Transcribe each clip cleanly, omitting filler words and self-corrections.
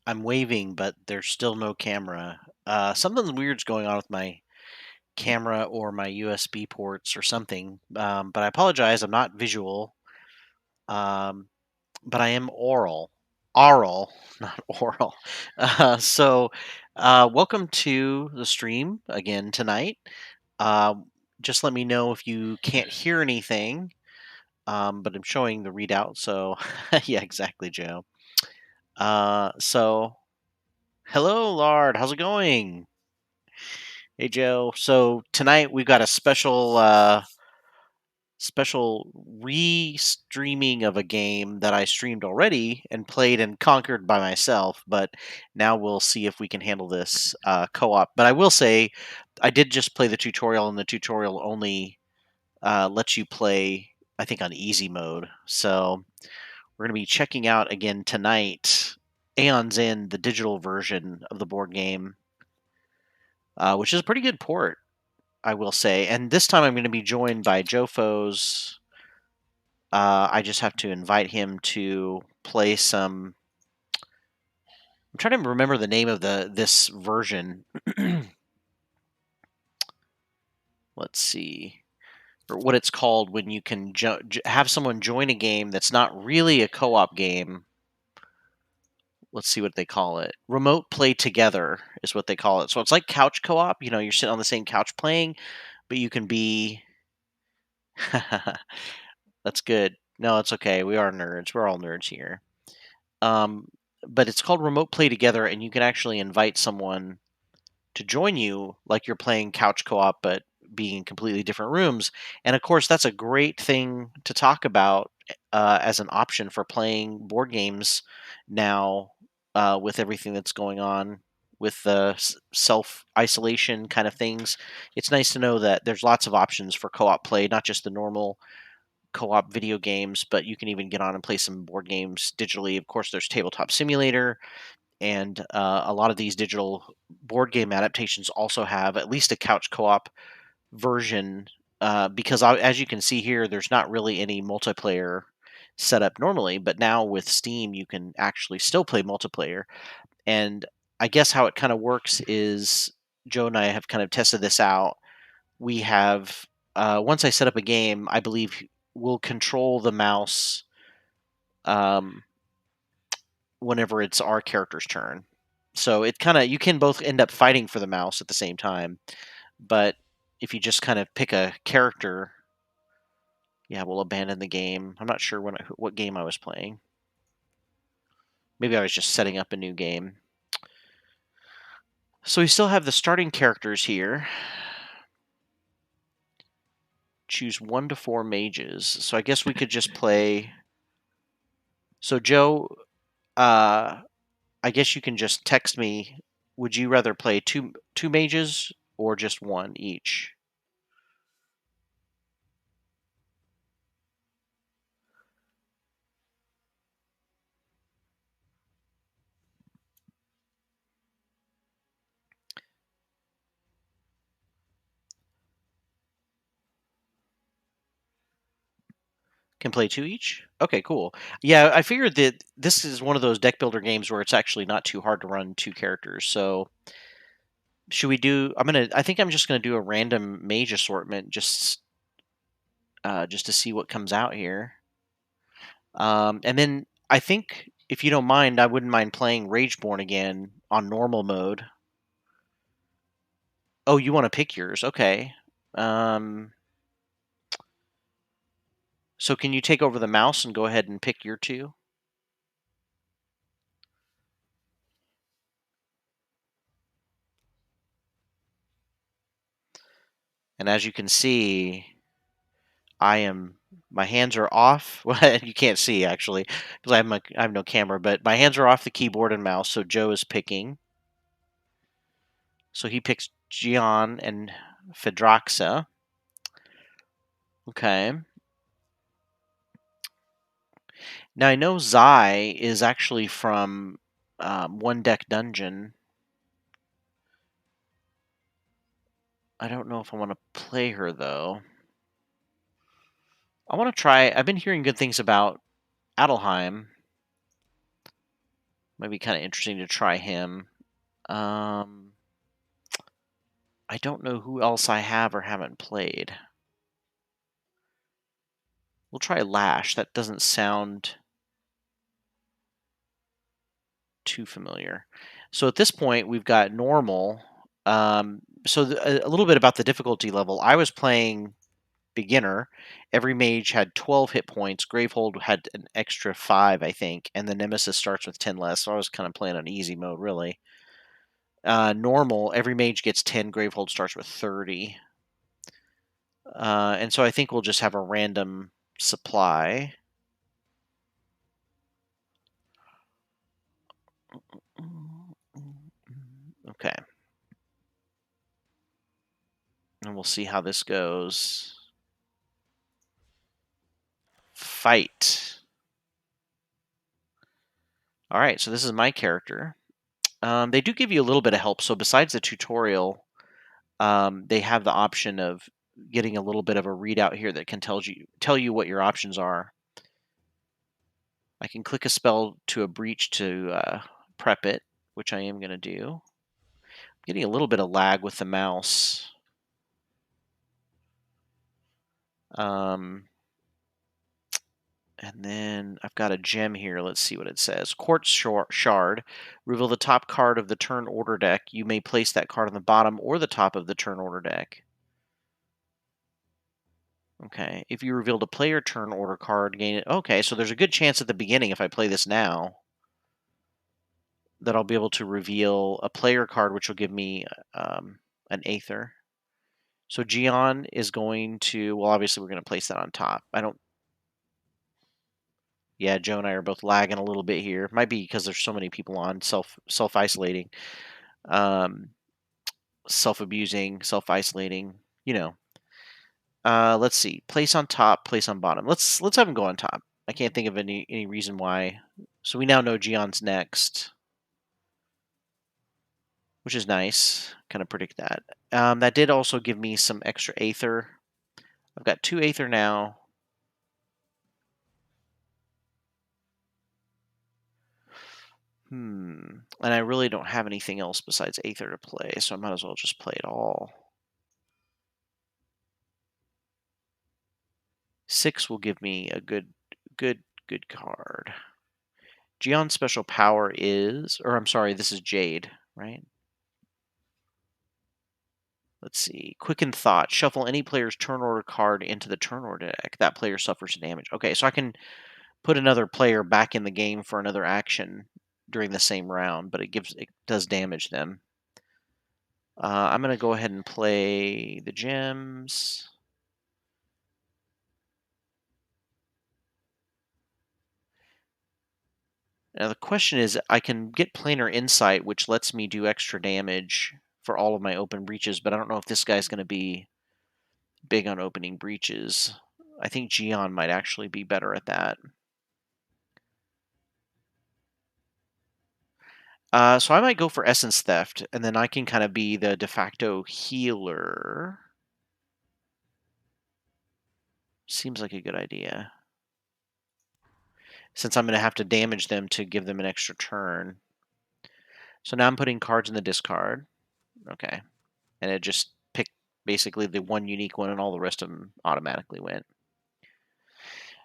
I'm waving, but there's still no camera. Something weird's going on with my camera or my USB ports or something. But I apologize. I'm not visual. Um, but I am oral. Aural, not oral. Welcome to the stream again tonight. Just let me know if you can't hear anything. But I'm showing the readout, so yeah, exactly, Joe. So hello, Lard. How's it going? Hey, Joe. So tonight we've got a special re-streaming of a game that I streamed already and played and conquered by myself. But now we'll see if we can handle this co-op. But I will say, I did just play the tutorial, and the tutorial only lets you play, I think, on easy mode. So we're going to be checking out again tonight. Aeon's in the digital version of the board game, which is a pretty good port, I will say. And this time I'm going to be joined by Joephose. I just have to invite him to play some. I'm trying to remember the name of this version. Let's see, or what it's called when you can have someone join a game that's not really a co-op game. Let's see what they call it. Remote play together is what they call it. So it's like couch co-op. You're sitting on the same couch playing, but you can be. That's good. No, it's okay. We are nerds. We're all nerds here. Um, but it's called Remote Play Together, and you can actually invite someone to join you, like you're playing couch co-op, but being in completely different rooms. And of course, that's a great thing to talk about as an option for playing board games now, with everything that's going on with the self isolation kind of things. It's nice to know that there's lots of options for co-op play, not just the normal co-op video games, but you can even get on and play some board games digitally. Of course, there's Tabletop Simulator, and a lot of these digital board game adaptations also have at least a couch co-op version. Because as you can see here, there's not really any multiplayer setup normally, but now with Steam, you can actually still play multiplayer. And I guess how it kind of works is Joe and I have kind of tested this out. We have once I set up a game, I believe we'll control the mouse um, whenever it's our character's turn. So it kind of you can both end up fighting for the mouse at the same time, but if you just kind of pick a character, yeah, we'll abandon the game. I'm not sure what game I was playing. Maybe I was just setting up a new game. So we still have the starting characters here. Choose 1 to 4 mages. So I guess we could just play. So Joe, uh, I guess you can just text me. Would you rather play two mages or just one each? Can play two each? Okay, cool. Yeah, I figured that this is one of those deck builder games where it's actually not too hard to run 2 characters. So should we do? I think I'm just gonna do a random mage assortment, just to see what comes out here. And then I think if you don't mind, I wouldn't mind playing Rageborn again on normal mode. Oh, you want to pick yours? Okay. Um, so can you take over the mouse and go ahead and pick your two? And as you can see, my hands are off. Well, you can't see actually because I have no camera, but my hands are off the keyboard and mouse. So Joe is picking. So he picks Gian and Fedraxa. Okay. Now I know Zai is actually from One Deck Dungeon. I don't know if I want to play her though. I want to try. I've been hearing good things about Adelheim. Might be kind of interesting to try him. I don't know who else I have or haven't played. We'll try Lash. That doesn't sound too familiar. So at this point, we've got normal. A little bit about the difficulty level. I was playing beginner. Every mage had 12 hit points. Gravehold had an extra 5, I think, and the Nemesis starts with 10 less. So I was kind of playing on easy mode, really. Normal, every mage gets 10. Gravehold starts with 30. And so I think we'll just have a random supply. Okay. And we'll see how this goes. Fight. All right, so this is my character. They do give you a little bit of help. So besides the tutorial, they have the option of getting a little bit of a readout here that can tell you what your options are. I can click a spell to a breach to prep it, which I am going to do. I'm getting a little bit of lag with the mouse. And then I've got a gem here. Let's see what it says. Quartz Shard. Reveal the top card of the turn order deck. You may place that card on the bottom or the top of the turn order deck. Okay. If you revealed a player turn order card, gain it. Okay, so there's a good chance at the beginning, if I play this now, that I'll be able to reveal a player card, which will give me an Aether. So Geon is going to. Well, obviously we're going to place that on top. I don't. Yeah, Joe and I are both lagging a little bit here. Might be because there's so many people on self isolating, um, self abusing, self isolating. You know. Let's see. Place on top, place on bottom. Let's have him go on top. I can't think of any reason why. So we now know Geon's next, which is nice. Kind of predict that. That did also give me some extra Aether. I've got 2 Aether now. And I really don't have anything else besides Aether to play, so I might as well just play it all. 6 will give me a good card. Geon's special power is, or I'm sorry, this is Jade, right? Let's see. Quicken Thought. Shuffle any player's turn order card into the turn order deck. That player suffers damage. Okay, so I can put another player back in the game for another action during the same round, but it does damage them. I'm going to go ahead and play the gems. Now the question is, I can get Planar Insight, which lets me do extra damage for all of my open breaches, but I don't know if this guy's going to be big on opening breaches. I think Geon might actually be better at that. So I might go for Essence Theft, and then I can kind of be the de facto healer. Seems like a good idea. Since I'm going to have to damage them to give them an extra turn. So now I'm putting cards in the discard. Okay. And it just picked basically the one unique one, and all the rest of them automatically went.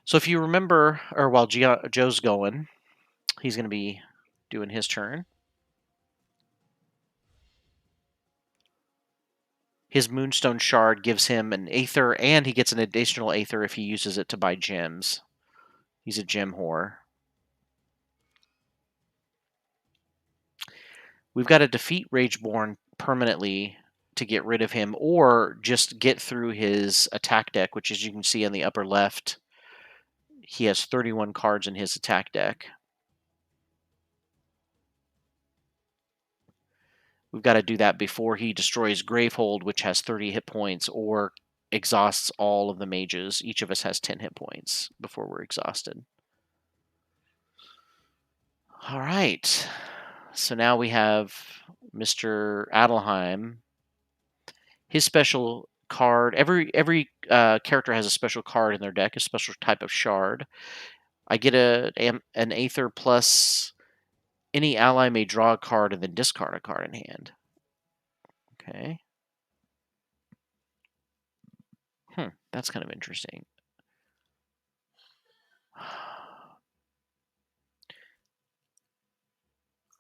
So if you remember, or while Joe's going, he's going to be doing his turn. His Moonstone Shard gives him an Aether, and he gets an additional Aether if he uses it to buy gems. He's a gem whore. We've got to defeat Rageborn permanently to get rid of him, or just get through his attack deck, which, as you can see on the upper left, he has 31 cards in his attack deck. We've got to do that before he destroys Gravehold, which has 30 hit points, or exhausts all of the mages. Each of us has 10 hit points before we're exhausted. All right. So now we have Mr. Adelheim. His special card. Every character has a special card in their deck, a special type of shard. I get an Aether plus Any ally may draw a card and then discard a card in hand. Okay. That's kind of interesting.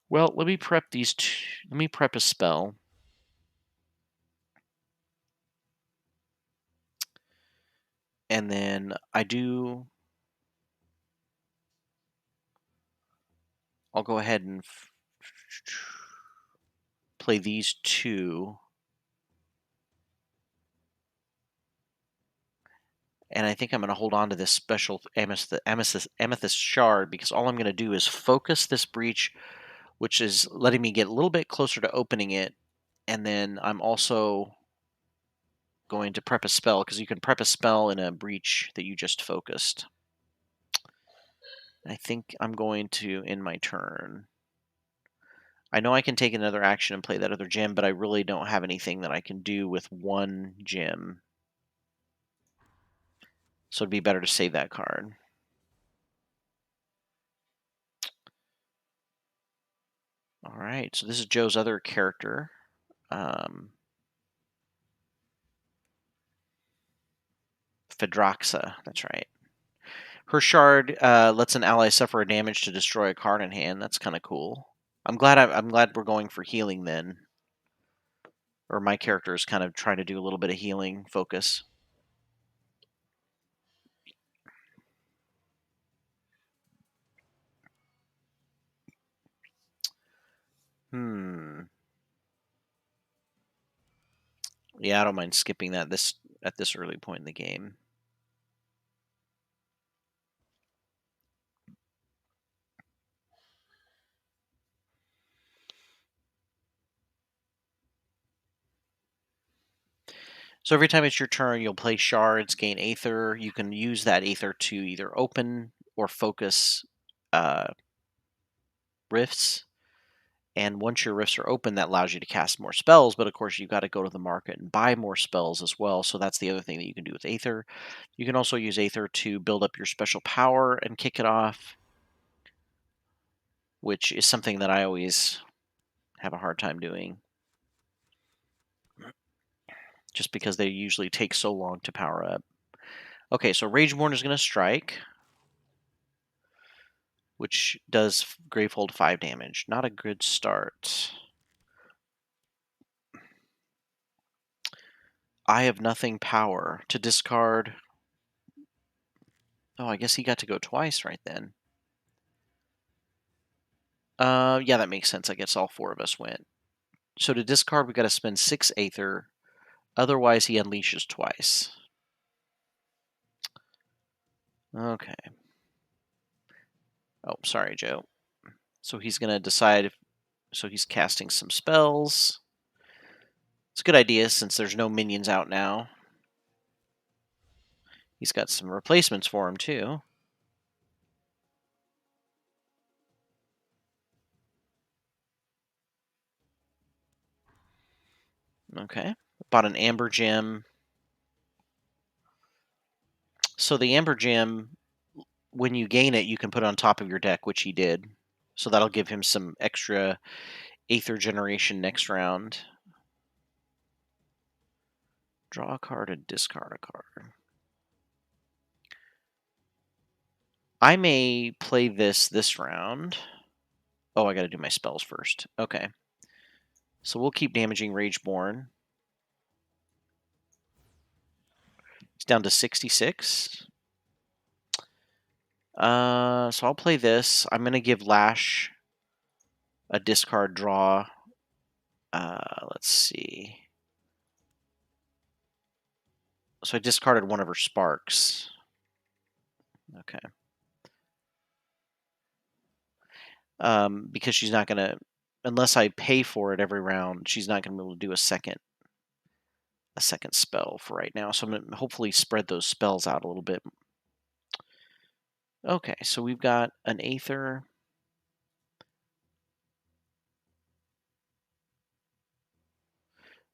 Well, let me prep these two. Let me prep a spell. And then I'll go ahead and play these two. And I think I'm going to hold on to this special amethyst shard because all I'm going to do is focus this breach, which is letting me get a little bit closer to opening it. And then I'm also going to prep a spell because you can prep a spell in a breach that you just focused. I think I'm going to end my turn. I know I can take another action and play that other gem, but I really don't have anything that I can do with one gem. So it'd be better to save that card. All right, so this is Joe's other character. Phaedroxa, that's right. Her shard lets an ally suffer damage to destroy a card in hand. That's kind of cool. I'm glad we're going for healing then. Or my character is kind of trying to do a little bit of healing focus. Yeah, I don't mind skipping that at this early point in the game. So every time it's your turn, you'll play shards, gain Aether. You can use that Aether to either open or focus rifts. And once your rifts are open, that allows you to cast more spells. But of course, you've got to go to the market and buy more spells as well. So that's the other thing that you can do with Aether. You can also use Aether to build up your special power and kick it off, which is something that I always have a hard time doing. Just because they usually take so long to power up. Okay, so Rageborn is going to strike, which does Gravehold 5 damage. Not a good start. I have nothing power to discard. Oh, I guess he got to go twice right then. Yeah, that makes sense. I guess all four of us went. So to discard, we got to spend 6 Aether. Otherwise, he unleashes twice. Okay. Oh, sorry, Joe. So he's going to decide if... So he's casting some spells. It's a good idea since there's no minions out now. He's got some replacements for him, too. Okay. Bought an Amber Gem. So the Amber Gem, when you gain it, you can put it on top of your deck, which he did. So that'll give him some extra Aether generation next round. Draw a card and discard a card. I may play this round. Oh, I got to do my spells first. Okay. So we'll keep damaging Rageborn. It's down to 66. So I'll play this. I'm going to give Lash a discard draw. Let's see. So I discarded one of her sparks. Okay. Because she's not going to, unless I pay for it every round, she's not going to be able to do a second spell for right now. So I'm going to hopefully spread those spells out a little bit. Okay, so we've got an Aether.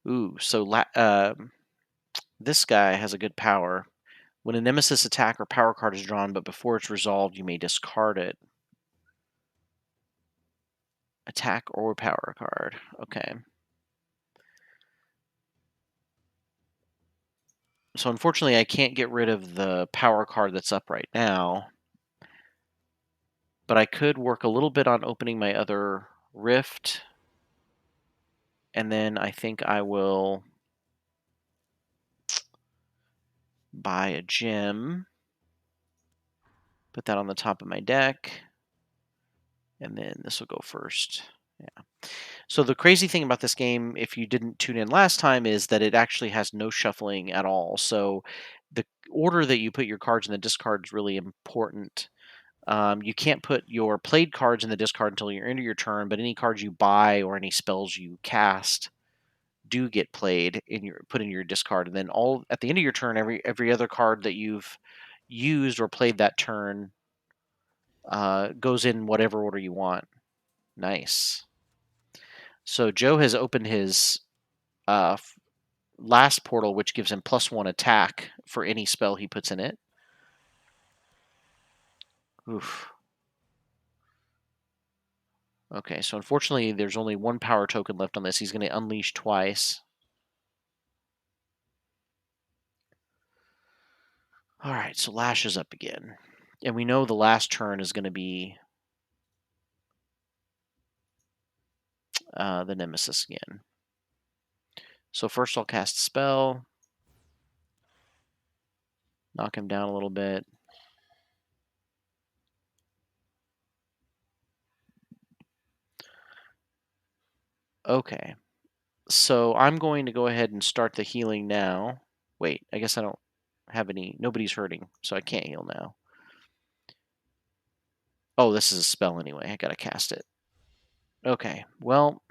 Ooh, so this guy has a good power. When a Nemesis attack or power card is drawn, but before it's resolved, you may discard it. Attack or power card. Okay. So unfortunately, I can't get rid of the power card that's up right now. But I could work a little bit on opening my other rift. And then I think I will buy a gem. Put that on the top of my deck. And then this will go first. Yeah. So the crazy thing about this game, if you didn't tune in last time, is that it actually has no shuffling at all. So the order that you put your cards in the discard is really important. You can't put your played cards in the discard until you're into your turn, but any cards you buy or any spells you cast do get played in your put in your discard. And then all at the end of your turn, every other card that you've used or played that turn goes in whatever order you want. Nice. So Joe has opened his uh, last portal, which gives him +1 attack for any spell he puts in it. Oof. Okay, so unfortunately, there's only one power token left on this. He's going to unleash twice. All right, so Lash is up again. And we know the last turn is going to be the Nemesis again. So first I'll cast Spell. Knock him down a little bit. Okay. So I'm going to go ahead and start the healing now. Wait, I guess I don't have any... Nobody's hurting, so I can't heal now. Oh, this is a spell anyway. I gotta cast it. Okay, well...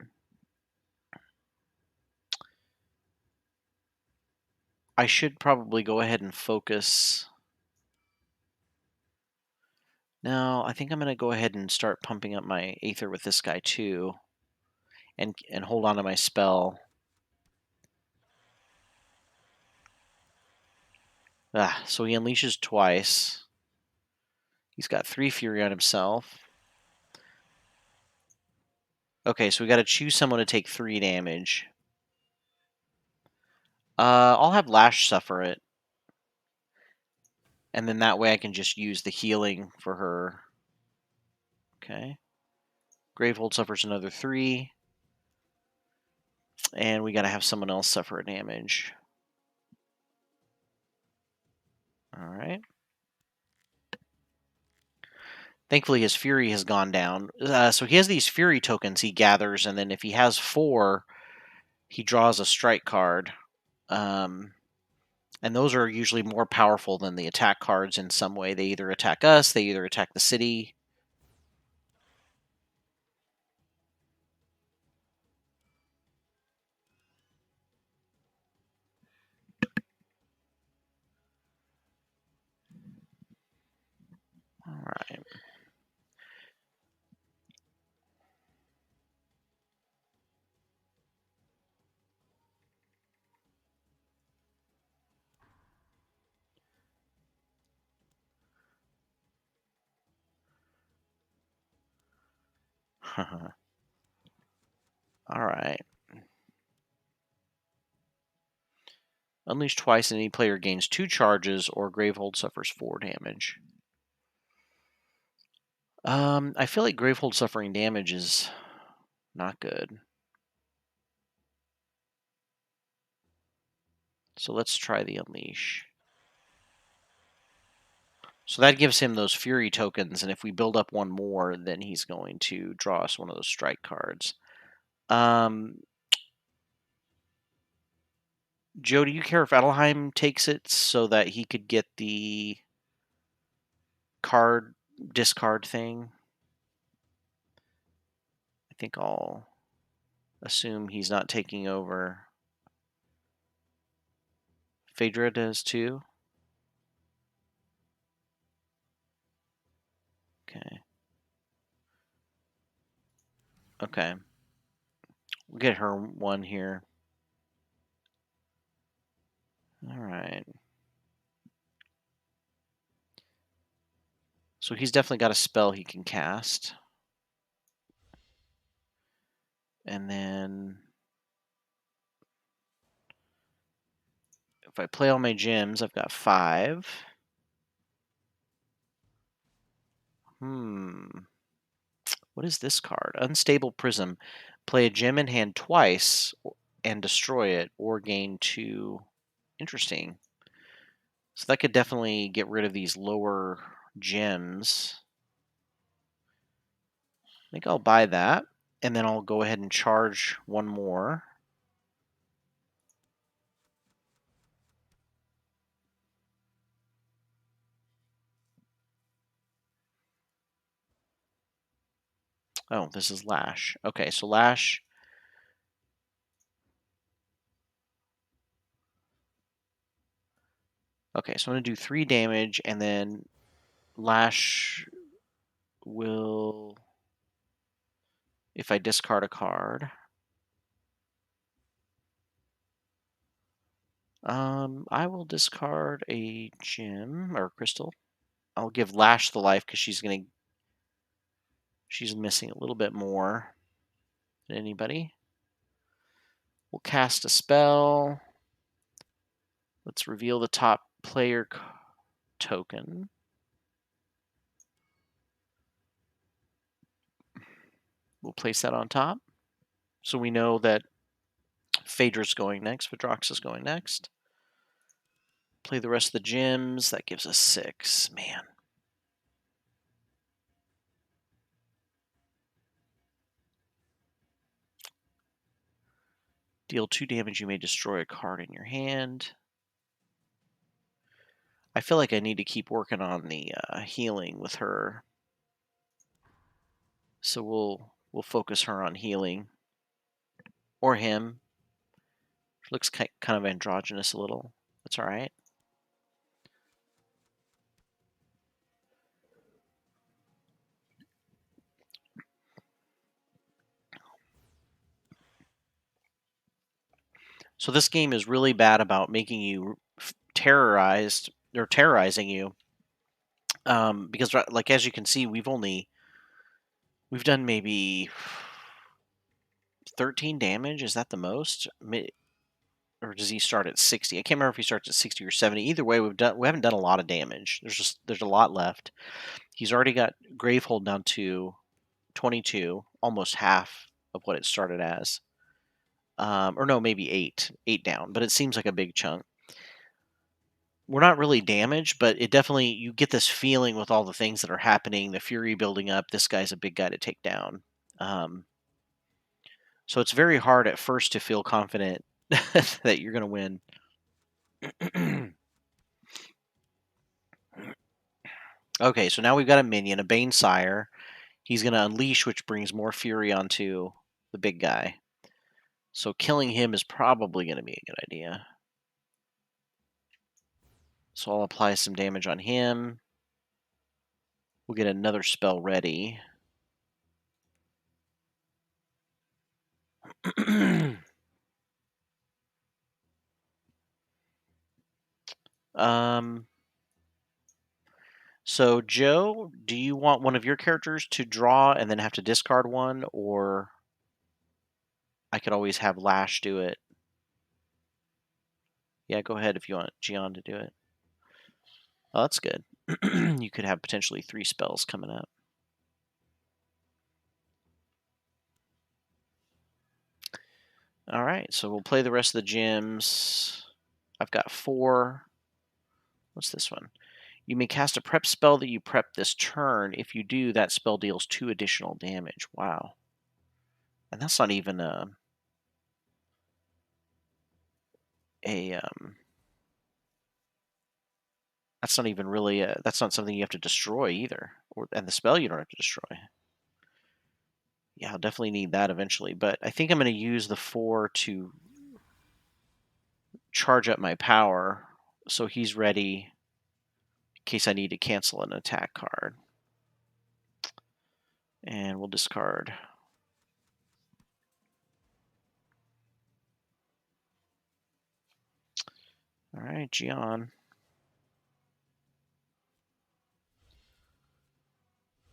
I should probably go ahead and focus... No, I think I'm going to go ahead and start pumping up my Aether with this guy too. And hold on to my spell. So he unleashes twice. He's got 3 Fury on himself. Okay, so we got to choose someone to take 3 damage. I'll have Lash suffer it. And then that way I can just use the healing for her. Okay. Gravehold suffers another 3. And we got to have someone else suffer a damage. Alright. Thankfully, his Fury has gone down. So he has these Fury tokens he gathers, and then if he has 4, he draws a strike card. And those are usually more powerful than the attack cards in some way. They either attack us, they either attack the city. All right. All right. Unleash twice and any player gains 2 charges or Gravehold suffers 4 damage. I feel like Gravehold suffering damage is not good. So let's try the Unleash. So that gives him those Fury tokens, and if we build up one more, then he's going to draw us one of those strike cards. Joe, do you care if Adelheim takes it so that he could get the card discard thing? I think I'll assume he's not taking over. Phaedra does too? Okay. Okay. We'll get her one here. All right. So he's definitely got a spell he can cast. And then if I play all my gems, I've got 5. What is this card? Unstable Prism. Play a gem in hand twice and destroy it, or gain 2. Interesting. So that could definitely get rid of these lower gems. I think I'll buy that, and then I'll go ahead and charge 1 more. Oh, this is Lash. Okay, so Lash. Okay, so I'm going to do 3 damage, and then Lash will, if I discard a card, I will discard a gem or crystal. I'll give Lash the life because she's missing a little bit more than anybody. We'll cast a spell. Let's reveal the top player token. We'll place that on top. So we know that Phaedra's going next, Vidroxa's going next. Play the rest of the gems. That gives us 6. Man. Deal 2 damage. You may destroy a card in your hand. I feel like I need to keep working on the healing with her. So we'll focus her on healing. Or him. Looks kind of androgynous a little. That's all right. So this game is really bad about making you terrorized or terrorizing you, because like as you can see, we've done maybe 13 damage. Is that the most? Or does he start at 60? I can't remember if he starts at 60 or 70. Either way, we haven't done a lot of damage. There's a lot left. He's already got Gravehold down to 22, almost half of what it started as. Or no, maybe 8 down, but it seems like a big chunk. We're not really damaged, but it definitely, you get this feeling with all the things that are happening, the fury building up. This guy's a big guy to take down. So it's very hard at first to feel confident that you're going to win. Okay, so now we've got a minion, a Bane Sire. He's going to unleash, which brings more fury onto the big guy. So killing him is probably going to be a good idea. So I'll apply some damage on him. We'll get another spell ready. So Joe, do you want one of your characters to draw and then have to discard one, or I could always have Lash do it? Yeah, go ahead if you want Gian to do it. Oh, that's good. You could have potentially 3 spells coming up. All right, so we'll play the rest of the gems. I've got 4. What's this one? You may cast a prep spell that you prep this turn. If you do, that spell deals 2 additional damage. Wow. And that's not even a that's not even really that's not something you have to destroy either. And the spell you don't have to destroy. Yeah, I'll definitely need that eventually, but I think I'm going to use the 4 to charge up my power so he's ready in case I need to cancel an attack card. And we'll discard. All right, Gian.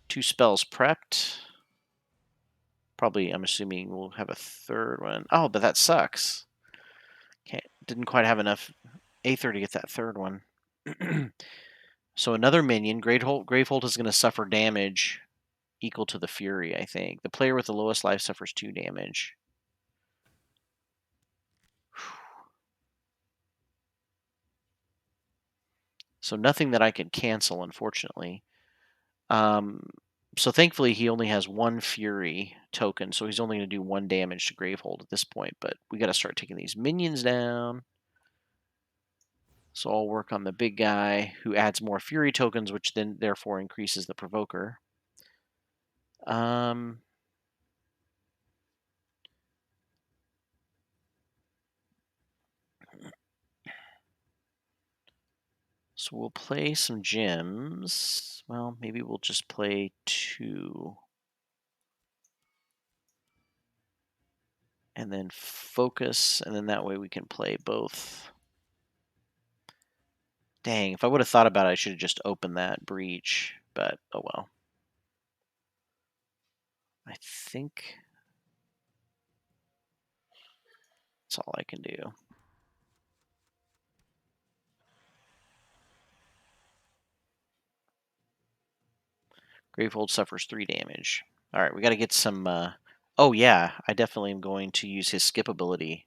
2 spells prepped. Probably, I'm assuming we'll have a third one. Oh, but that sucks. Didn't quite have enough Aether to get that third one. So another minion. Gravehold is going to suffer damage equal to the Fury, I think. The player with the lowest life suffers 2 damage. So nothing that I can cancel, unfortunately. So thankfully he only has 1 Fury token, so he's only going to do 1 damage to Gravehold at this point. But we got to start taking these minions down. So I'll work on the big guy who adds more Fury tokens, which then therefore increases the Provoker. So we'll play some gems. Well, maybe we'll just play 2. And then focus, and then that way we can play both. Dang, if I would have thought about it, I should have just opened that breach, but oh well. I think that's all I can do. Gravehold suffers 3 damage. All right, we got to get some... Oh yeah, I definitely am going to use his skip ability.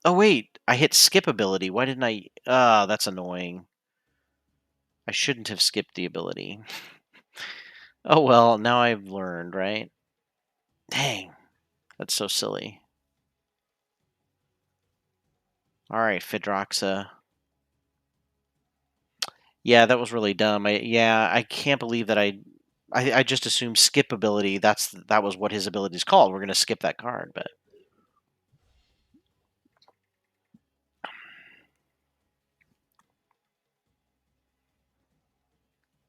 Oh wait, I hit skip ability. Why didn't I... that's annoying. I shouldn't have skipped the ability. Oh well, now I've learned, right? Dang, that's so silly. All right, Fidroxa. Yeah, that was really dumb. I can't believe that I just assumed skip ability. That was what his ability is called. We're gonna skip that card, but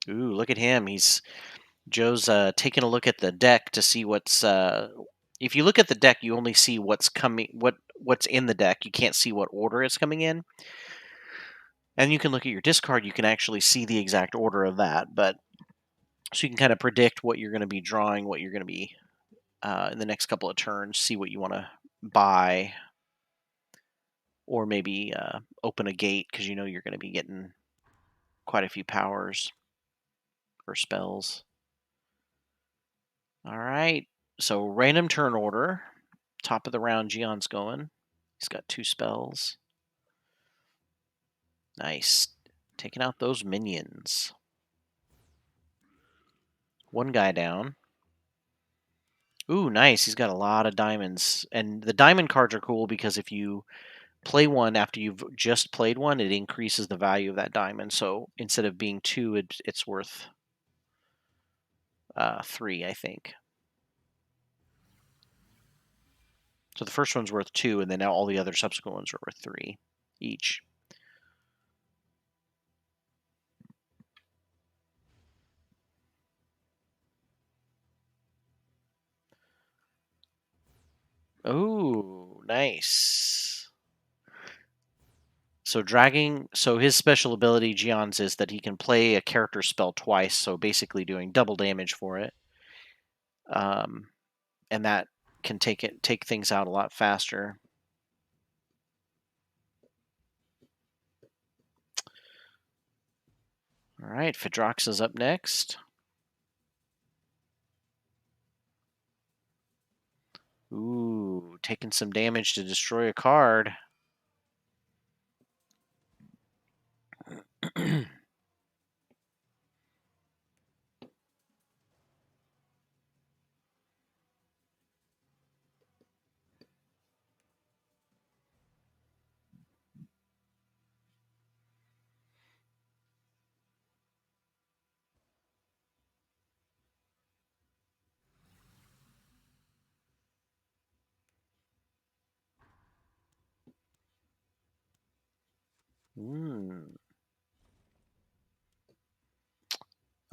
ooh, look at him. Joe's taking a look at the deck to see what's. If you look at the deck, you only see what's coming, what's in the deck. You can't see what order it's coming in. And you can look at your discard. You can actually see the exact order of that, but so you can kind of predict what you're going to be drawing, what you're going to be in the next couple of turns. See what you want to buy, or maybe open a gate because you know you're going to be getting quite a few powers or spells. All right, so random turn order. Top of the round, Geon's going. He's got 2 spells. Nice. Taking out those minions. 1 guy down. Ooh, nice. He's got a lot of diamonds. And the diamond cards are cool because if you play one after you've just played one, it increases the value of that diamond. So instead of being 2, it's worth 3, I think. So the first one's worth 2, and then now all the other subsequent ones are worth 3 each. Oh, nice. So his special ability, Geon's, is that he can play a character spell twice, so basically doing double damage for it. And that can take things out a lot faster. All right, Fidroxa's up next. Ooh, taking some damage to destroy a card.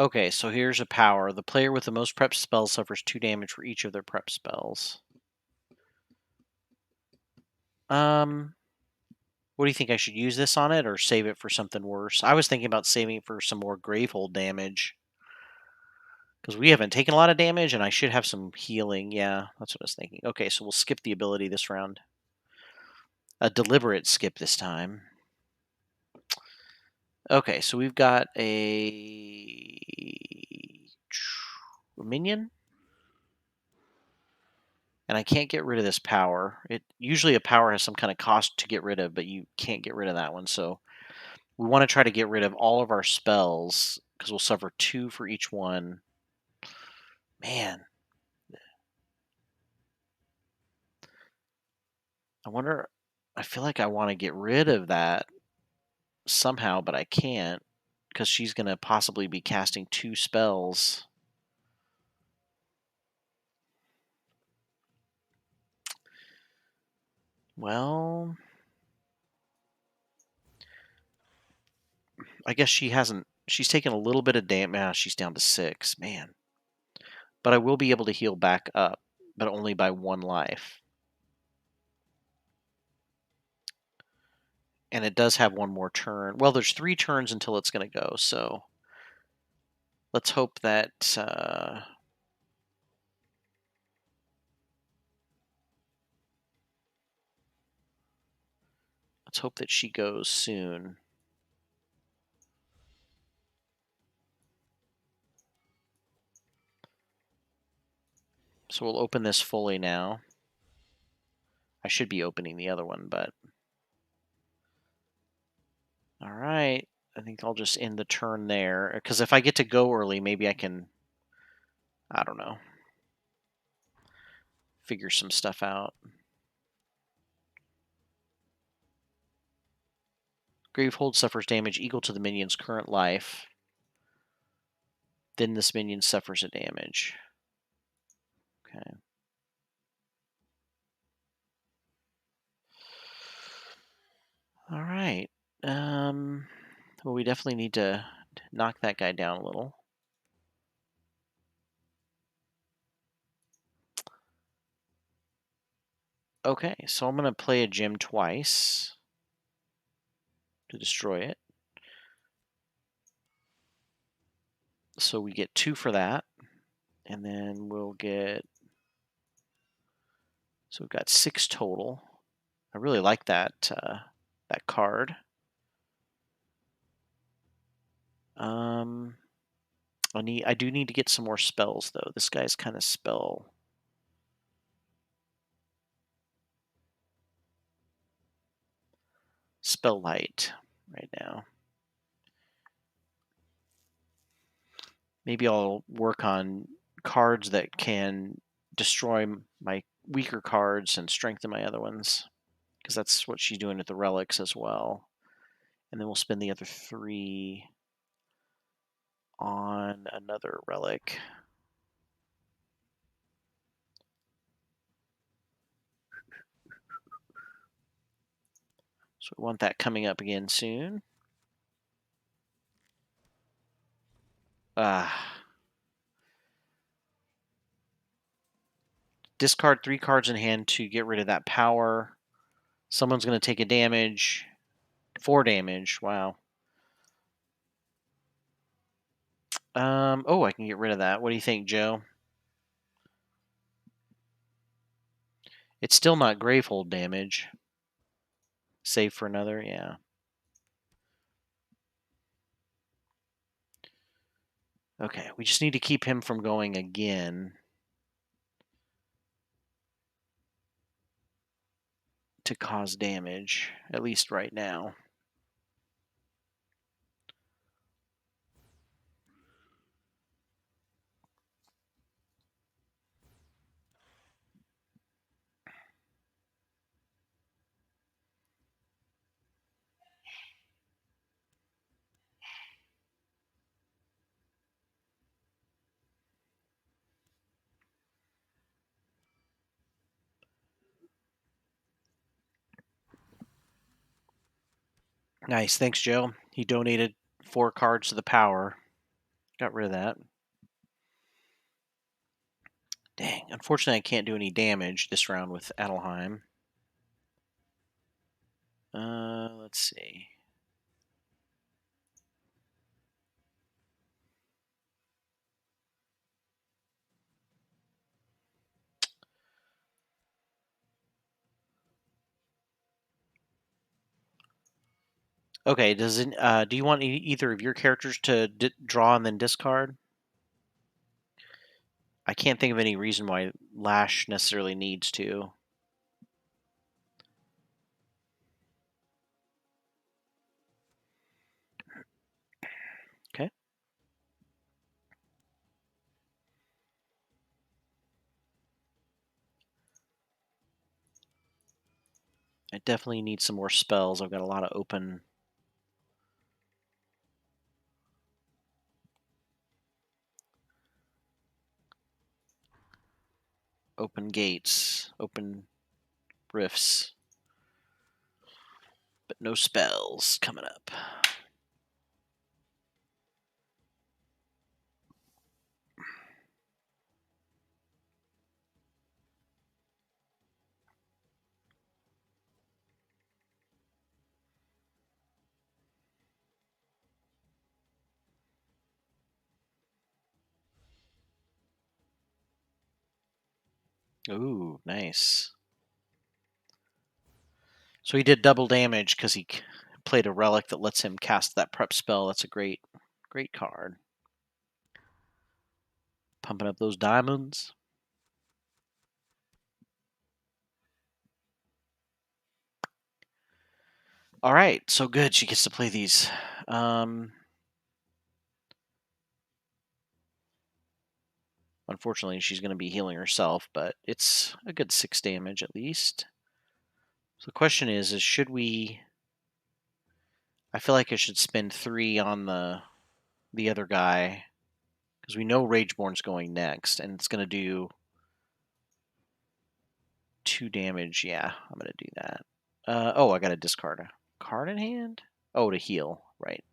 Okay, so here's a power. The player with the most prep spells suffers 2 damage for each of their prep spells. What do you think? I should use this on it or save it for something worse? I was thinking about saving it for some more Gravehold damage. Because we haven't taken a lot of damage, and I should have some healing. Yeah, that's what I was thinking. Okay, so we'll skip the ability this round. A deliberate skip this time. Okay, so we've got a minion, and I can't get rid of this power. It usually a power has some kind of cost to get rid of, but you can't get rid of that one. So we want to try to get rid of all of our spells because we'll suffer 2 for each one. Man, I wonder. I feel like I want to get rid of that somehow, but I can't because she's going to possibly be casting 2 spells. Well, I guess she hasn't. She's taken a little bit of damage. Now she's down to 6. Man. But I will be able to heal back up, but only by 1 life. And it does have 1 more turn. Well, there's 3 turns until it's going to go, so let's hope that she goes soon. So we'll open this fully now. I should be opening the other one, but all right. I think I'll just end the turn there because if I get to go early, maybe I can, I don't know, figure some stuff out. Gravehold suffers damage equal to the minion's current life. Then this minion suffers a damage. Okay. All right. Well, we definitely need to knock that guy down a little. Okay, so I'm going to play a gem twice to destroy it. So we get 2 for that. And then we'll get... So we've got 6 total. I really like that that card. I do need to get some more spells, though. This guy's kind of spell light right now. Maybe I'll work on cards that can destroy my weaker cards and strengthen my other ones, because that's what she's doing with the relics as well. And then we'll spend the other 3 on another relic. So we want that coming up again soon. Discard 3 cards in hand to get rid of that power. Someone's going to take a damage. 4 damage. Wow. Oh, I can get rid of that. What do you think, Joe? It's still not Gravehold damage. Save for another, yeah. Okay, we just need to keep him from going again to cause damage, at least right now. Nice, thanks, Joe. He donated 4 cards to the power. Got rid of that. Dang, unfortunately I can't do any damage this round with Adelheim. Let's see. Okay, does it? Do you want either of your characters to draw and then discard? I can't think of any reason why Lash necessarily needs to. Okay. I definitely need some more spells. I've got a lot of open gates, open rifts, but no spells coming up. Ooh, nice. So he did double damage because he played a relic that lets him cast that prep spell. That's a great card. Pumping up those diamonds. All right, so good. She gets to play these. Unfortunately, she's going to be healing herself, but it's a good 6 damage at least. So the question is should we... I feel like I should spend 3 on the other guy, because we know Rageborn's going next, and it's going to do 2 damage. Yeah, I'm going to do that. Oh, I got to discard a card in hand? Oh, to heal, right.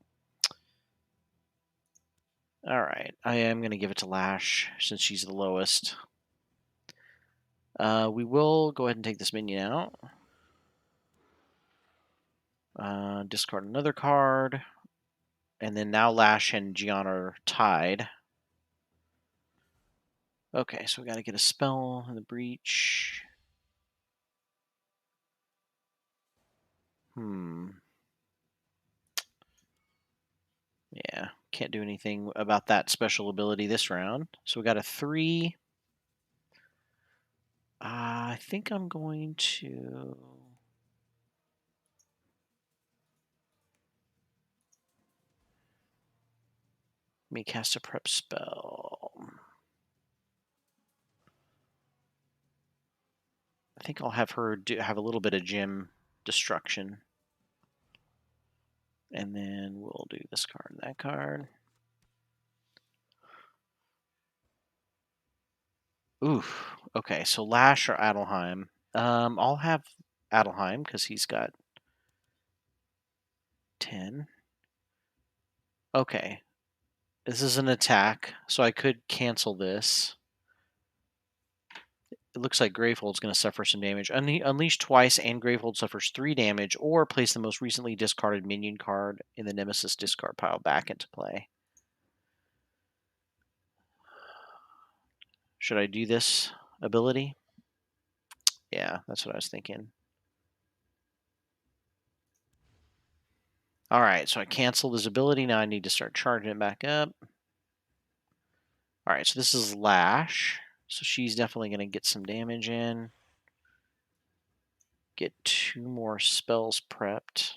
All right, I am going to give it to Lash, since she's the lowest. We will go ahead and take this minion out. Discard another card. And then now Lash and Gian are tied. Okay, so we got to get a spell in the breach. Yeah, can't do anything about that special ability this round. So we got a 3. I think I'm going to... Let me cast a prep spell. I think I'll have her have a little bit of gem destruction. And then we'll do this card and that card. Oof. Okay, so Lash or Adelheim. I'll have Adelheim because he's got 10. Okay. This is an attack, so I could cancel this. It looks like Gravehold's going to suffer some damage. Unleash twice and Gravehold suffers 3 damage, or place the most recently discarded minion card in the Nemesis discard pile back into play. Should I do this ability? Yeah, that's what I was thinking. All right, so I canceled his ability. Now I need to start charging it back up. All right, so this is Lash. So she's definitely going to get some damage in. Get 2 more spells prepped.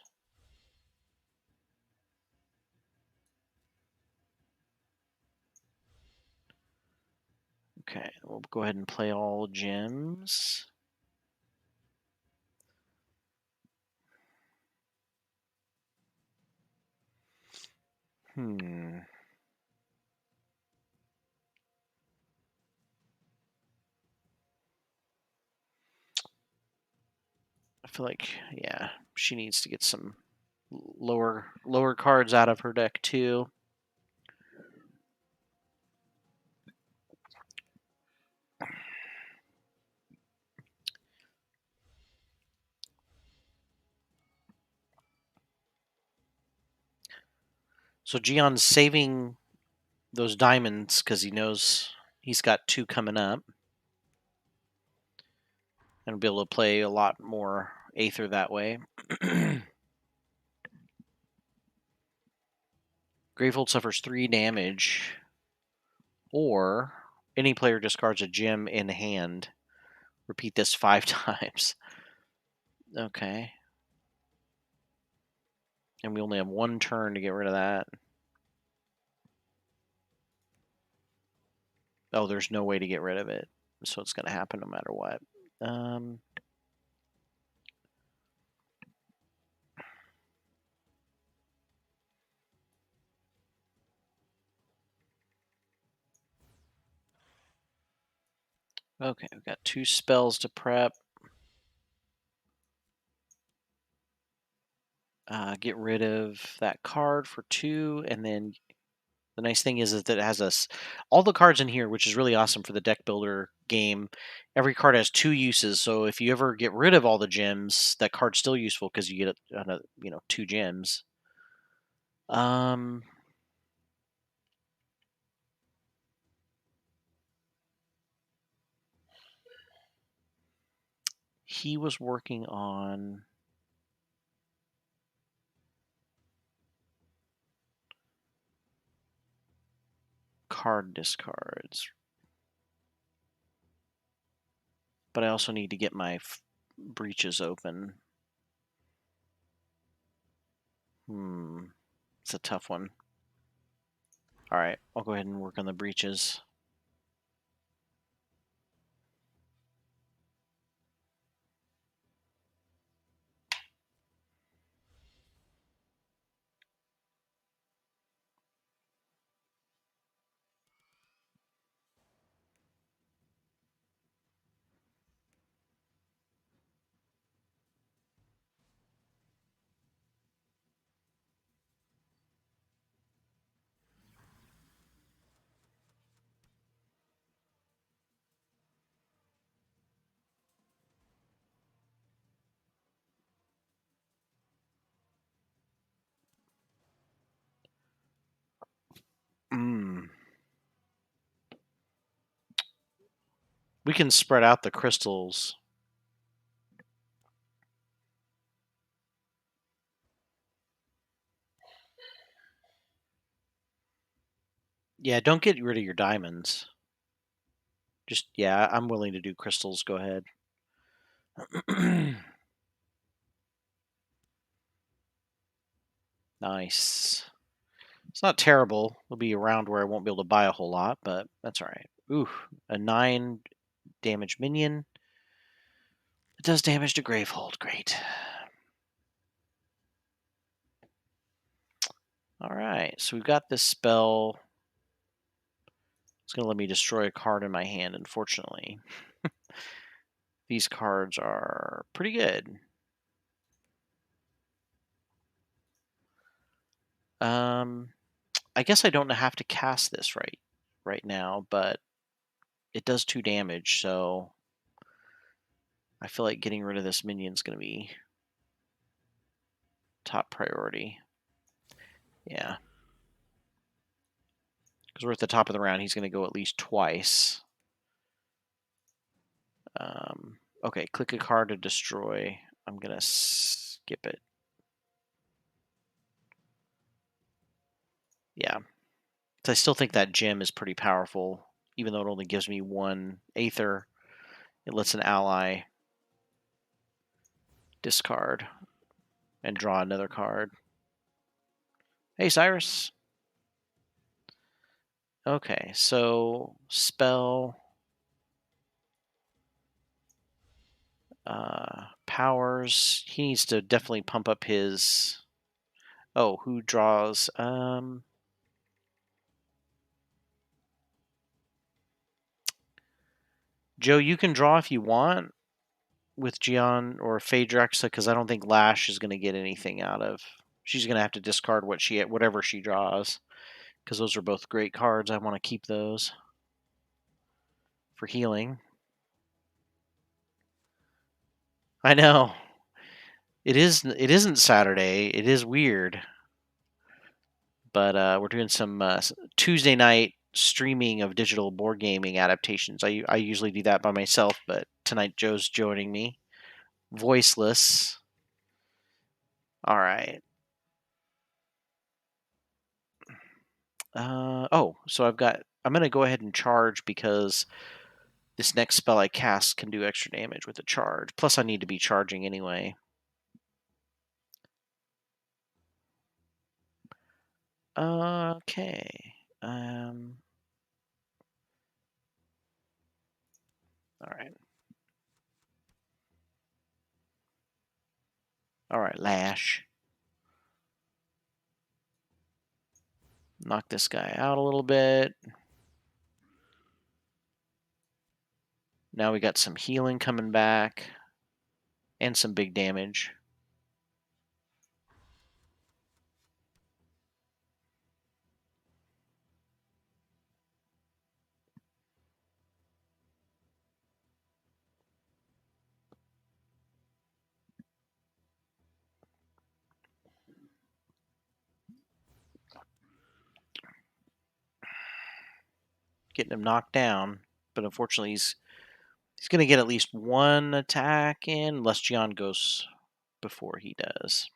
Okay, we'll go ahead and play all gems. I feel like, yeah, she needs to get some lower cards out of her deck too. So Gion's saving those diamonds because he knows he's got 2 coming up. And be able to play a lot more Aether that way. Gravehold suffers 3 damage, or any player discards a gem in hand. Repeat this 5 times. Okay. And we only have 1 turn to get rid of that. Oh, there's no way to get rid of it. So it's going to happen no matter what. Okay, we've got 2 spells to prep. Get rid of that card for 2, and then the nice thing is that it has us all the cards in here, which is really awesome for the deck builder game. Every card has 2 uses, so if you ever get rid of all the gems, that card's still useful because you get 2 gems. He was working on card discards, but I also need to get my breaches open. It's a tough one. All right, I'll go ahead and work on the breaches. We can spread out the crystals. Yeah, don't get rid of your diamonds. Just, yeah, I'm willing to do crystals. Go ahead. Nice. It's not terrible. It'll be around where I won't be able to buy a whole lot, but that's all right. Ooh, a 9 damage minion. It does damage to Gravehold. Great. All right, so we've got this spell. It's going to let me destroy a card in my hand, unfortunately. These cards are pretty good. I guess I don't have to cast this right now, but it does 2 damage, so I feel like getting rid of this minion is going to be top priority. Yeah. Because we're at the top of the round, he's going to go at least twice. Okay, click a card to destroy. I'm going to skip it. Yeah. So I still think that gem is pretty powerful, even though it only gives me 1 Aether. It lets an ally discard and draw another card. Hey, Cyrus. Okay, so spell powers. He needs to definitely pump up his. Oh, who draws? Joe, you can draw if you want with Gian or Phaedrexa, because I don't think Lash is going to get anything out of. She's going to have to discard whatever she draws, because those are both great cards. I want to keep those for healing. I know. It is. It isn't Saturday. It is weird, but we're doing some Tuesday night streaming of digital board gaming adaptations. I usually do that by myself, but tonight Joe's joining me, voiceless. All right. Oh, so I'm gonna go ahead and charge because this next spell I cast can do extra damage with a charge. Plus, I need to be charging anyway. Okay. All right. All right. Lash. Knock this guy out a little bit. Now we got some healing coming back and some big damage. Getting him knocked down, but unfortunately he's going to get at least one attack in unless Gian goes before he does.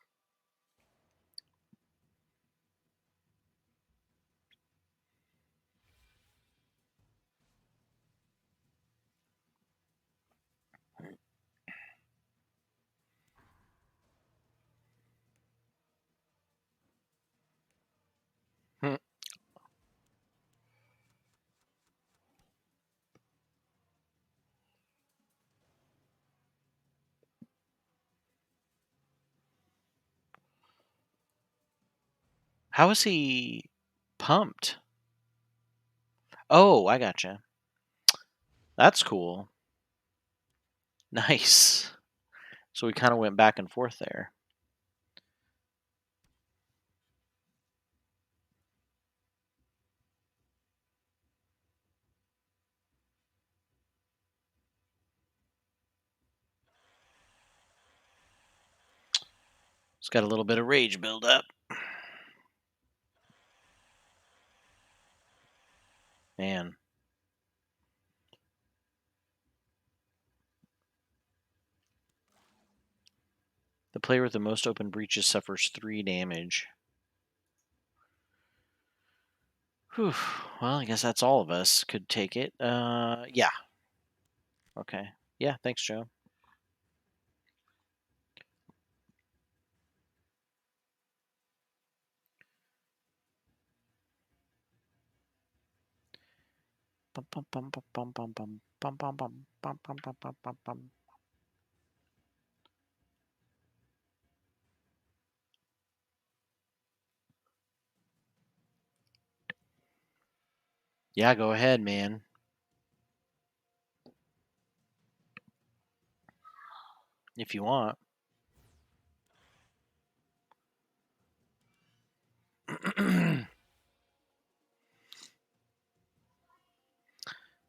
Hmm. How is he pumped? Oh, I gotcha. That's cool. Nice. So we kind of went back and forth there. It's got a little bit of rage build up. Man. The player with the most open breaches suffers 3 damage. Whew. Well, I guess that's all of us could take it. Yeah. Okay. Yeah, thanks, Joe. Bum, bum, bum, bum, bum, bum, bum, bum, bum, bum, bum, bum, bum, bum, bum, bum. Yeah, go ahead, man. If you want.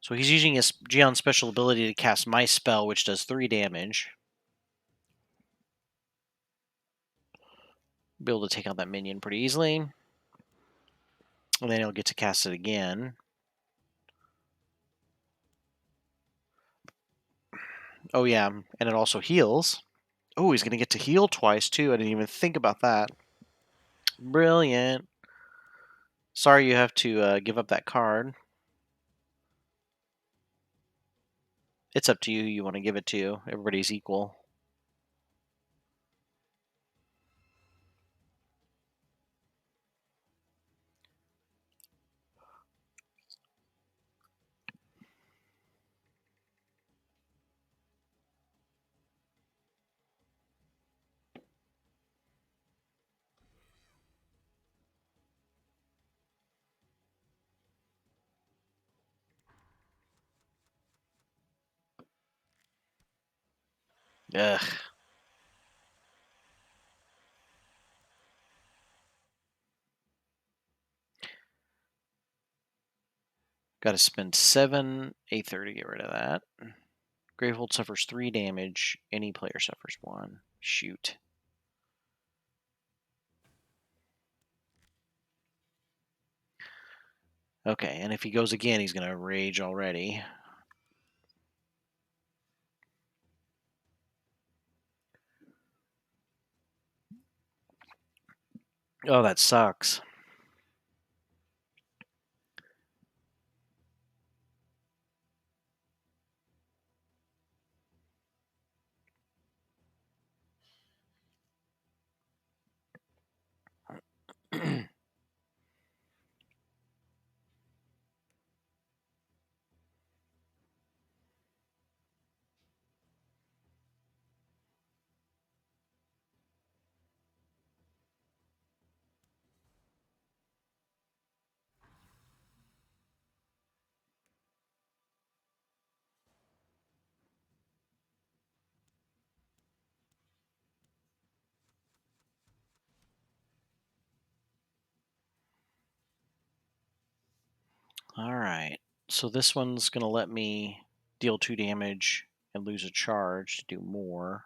So he's using his Geon's special ability to cast my spell, which does 3 damage. Be able to take out that minion pretty easily. And then he'll get to cast it again. Oh, yeah, and it also heals. Oh, he's going to get to heal twice, too. I didn't even think about that. Brilliant. Sorry you have to give up that card. It's up to you who you want to give it to. Everybody's equal. Ugh. Got to spend 7 Aether to get rid of that. Gravehold suffers 3 damage. Any player suffers 1. Shoot. Okay, and if he goes again, he's going to rage already. Oh, that sucks. All right. So this one's going to let me deal 2 damage and lose a charge to do more.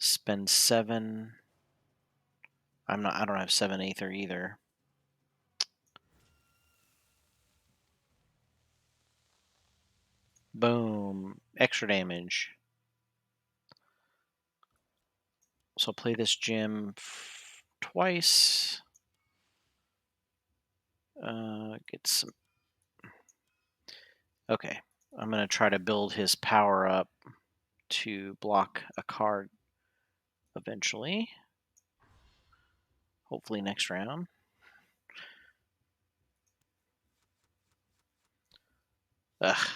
Spend 7. I don't have 7 Aether either. Boom. Extra damage. So I'll play this gem twice. Get some. Okay. I'm going to try to build his power up to block a card eventually. Hopefully next round. Ugh.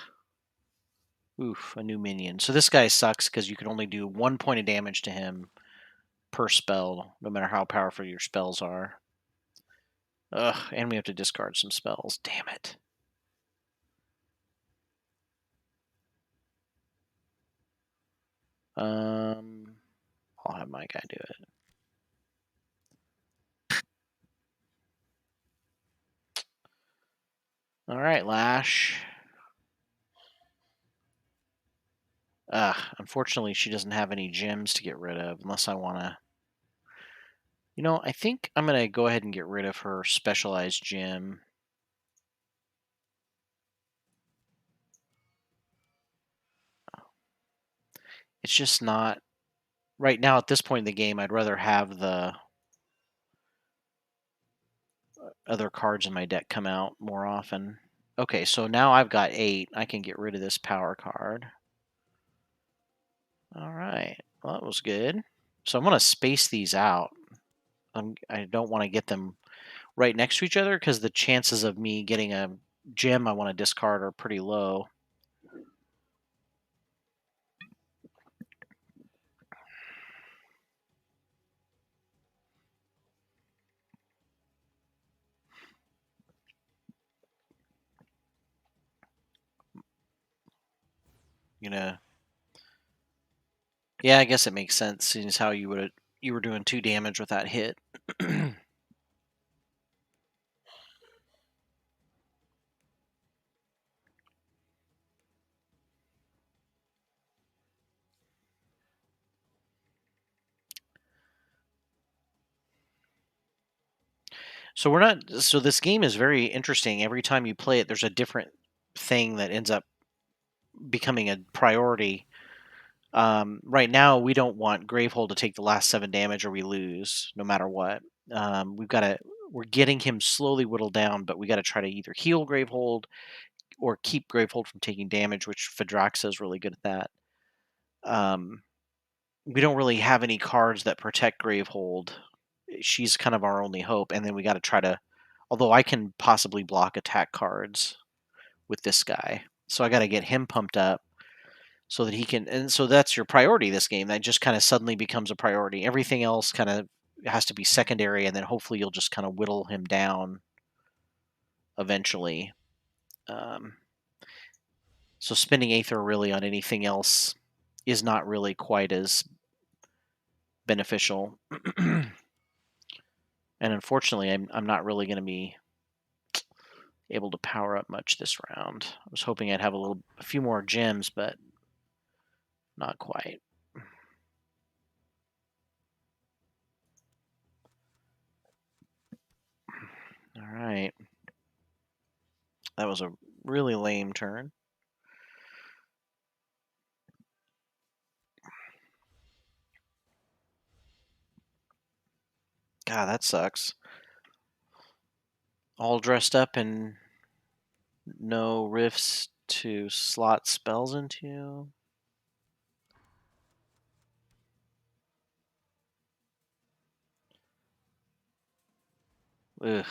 Oof, a new minion. So this guy sucks because you can only do 1 point of damage to him per spell, no matter how powerful your spells are. Ugh, and we have to discard some spells. Damn it. I'll have my guy do it. All right, Lash. Unfortunately, she doesn't have any gems to get rid of unless I want to. I think I'm going to go ahead and get rid of her specialized gem. It's just not. Right now, at this point in the game, I'd rather have the other cards in my deck come out more often. Okay, so now I've got 8. I can get rid of this power card. All right. Well, that was good. So I'm going to space these out. I don't want to get them right next to each other because the chances of me getting a gem I want to discard are pretty low. Yeah, I guess it makes sense, seeing as how you were doing 2 damage with that hit. So we're not. So this game is very interesting. Every time you play it, there's a different thing that ends up becoming a priority. Right now, we don't want Gravehold to take the last 7 damage, or we lose, no matter what. We've got to. We're getting him slowly whittled down, but we got to try to either heal Gravehold or keep Gravehold from taking damage, which Phadraxa is really good at that. We don't really have any cards that protect Gravehold. She's kind of our only hope, and then we got to try to. Although I can possibly block attack cards with this guy, so I got to get him pumped up so that he can. And so that's your priority this game. That just kind of suddenly becomes a priority. Everything else kind of has to be secondary, and then hopefully you'll just kind of whittle him down eventually. Um, so spending Aether really on anything else is not really quite as beneficial. And unfortunately, I'm not really going to be able to power up much this round. I was hoping I'd have a few more gems, but not quite. All right. That was a really lame turn. God, that sucks. All dressed up and no rifts to slot spells into. Ugh.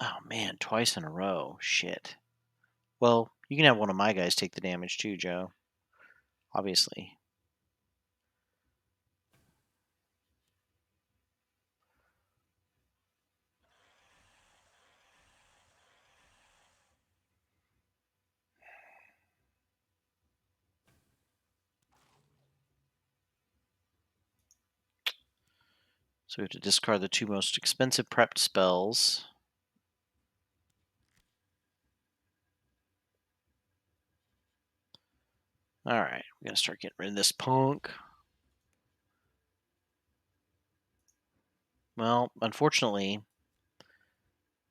Oh man, twice in a row. Shit. Well, you can have one of my guys take the damage too, Joe. Obviously. So we have to discard the 2 most expensive prepped spells. Alright, we gotta start getting rid of this punk. Well, unfortunately,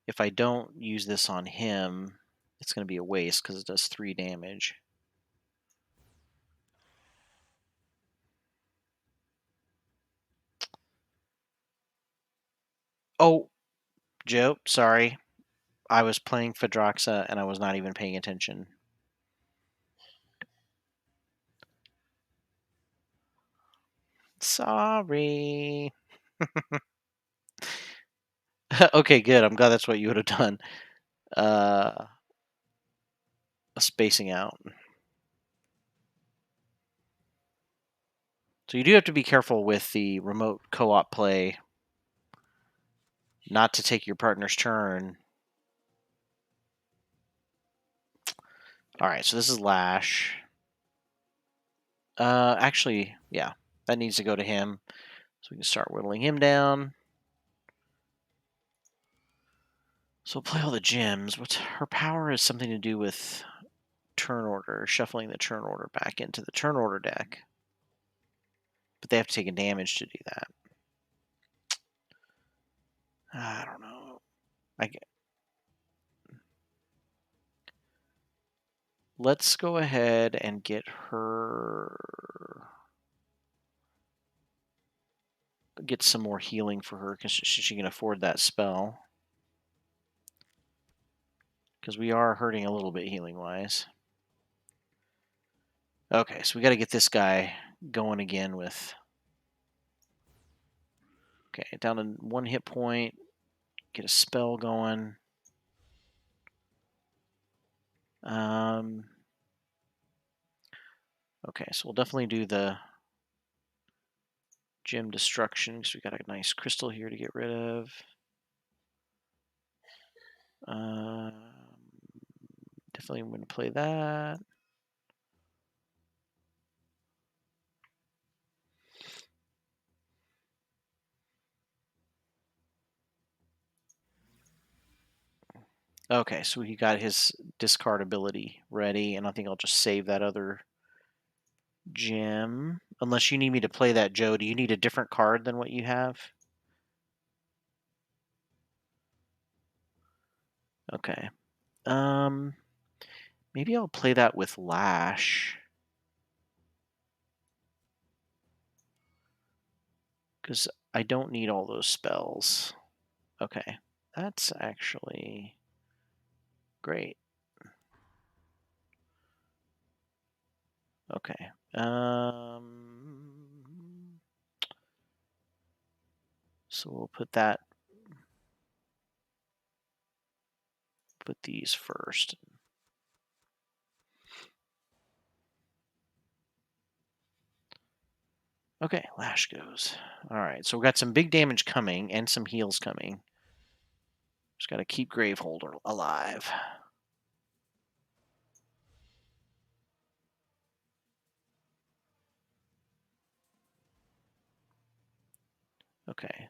if I don't use this on him, it's gonna be a waste because it does 3 damage. Oh, Joe, sorry. I was playing Fedroxa and I was not even paying attention. Sorry. Okay, good. I'm glad that's what you would have done. Uh, spacing out. So you do have to be careful with the remote co-op play, not to take your partner's turn. All right, so this is Lash. Actually, yeah, that needs to go to him. So we can start whittling him down. So we'll play all the gems. What's her power is something to do with turn order, shuffling the turn order back into the turn order deck. But they have to take a damage to do that. I don't know. Let's go ahead and get her. Get some more healing for her because she can afford that spell. Because we are hurting a little bit healing wise. Okay, so we got to get this guy going again with. Okay, down to 1 hit point. Get a spell going. Okay, so we'll definitely do the gem destruction because we got a nice crystal here to get rid of. Definitely going to play that. Okay, so he got his discard ability ready, and I think I'll just save that other gem. Unless you need me to play that, Joe. Do you need a different card than what you have? Okay. Maybe I'll play that with Lash. Because I don't need all those spells. Okay. That's actually great. Okay. So we'll put these first. Okay, Lash goes. All right, so we got some big damage coming and some heals coming. Just got to keep Graveholder alive. Okay.